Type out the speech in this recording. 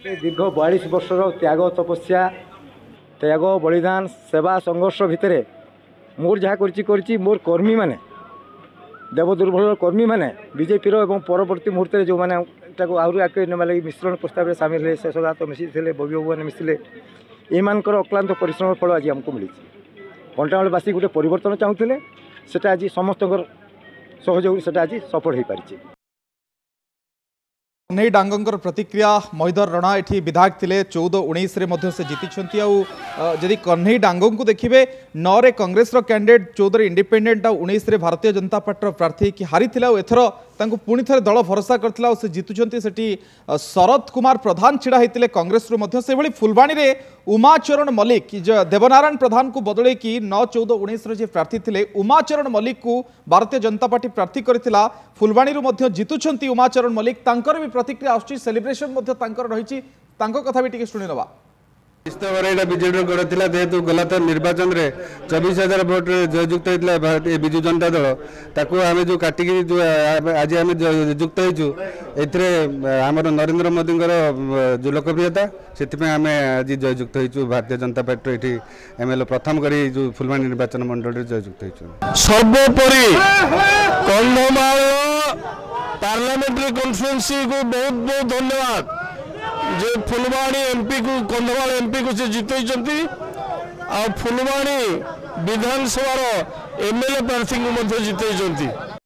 दीर्घ 42 वर्षर त्याग तपस्या त्याग बलिदान सेवा संघर्ष भितर मोर जहाँ कर मोर कर्मी मैंने देवदुर्बल कर्मी मैंने बीजेपी परवर्ती मुहूर्त जो मैंने आहरी आगे नेवा लगी मिश्रण प्रस्ताव में सामिल है शेषदात मिसी बबी बाबू मिसिले एमानकर अक्लांत परिश्रम फल आज आमको मिली कंटामालवासी गोटे परिवर्तन चाहूले सेटा आज समस्त सहयोग से आज सफल हो पारी। कन्हई डांगंकर प्रतिक्रिया महीधर रणा ये विधायक थे 14-19 से जीति जदि कन्हई डांगों को देखिए 9 रे कांग्रेस कैंडिडेट 14 इंडिपेंडेंट 19 रे भारतीय जनता पार्टी प्रार्थी कि हारी एथर पुणी थे दल भरोसा करता से जीतुंट से शरद कुमार प्रधान छिड़ा होते कांग्रेस से फुलवाणी रे उमाचरण मल्लिक देवनारायण प्रधान को बदल कि 9-14-19 प्रार्थी थे उमाचरण मल्लिक को भारतीय जनता पार्टी प्रार्थी करथिला फुलवाणी जीतुंट उमाचरण मल्लिक तांकर भी प्रतिक्रिया आसुची सेलिब्रेशन रही कथा भी टिके शुणी नवा। विजेड गढ़ था जेहेतु गला तो निर्वाचन में 24,000 भोट जययुक्त होता विजु जनता दल ताकू आम जो काटिक जो आज आम युक्त होमर नरेंद्र मोदी जो लोकप्रियता से आम आज जययुक्त हो भारतीय जनता पार्टी ये एमएलए प्रथम कर जो फुलवाणी निर्वाचन मंडल जययुक्त हो सर्वोपरि कंधमाल पार्लियामेंट्री कॉन्फ्रेंसी को बहुत बहुत धन्यवाद जे फुलवाणी एमपी को कंधमाल एमपी को से जीतई आ फुलवाणी विधानसभा एमएलए प्रार्थी को जीतई।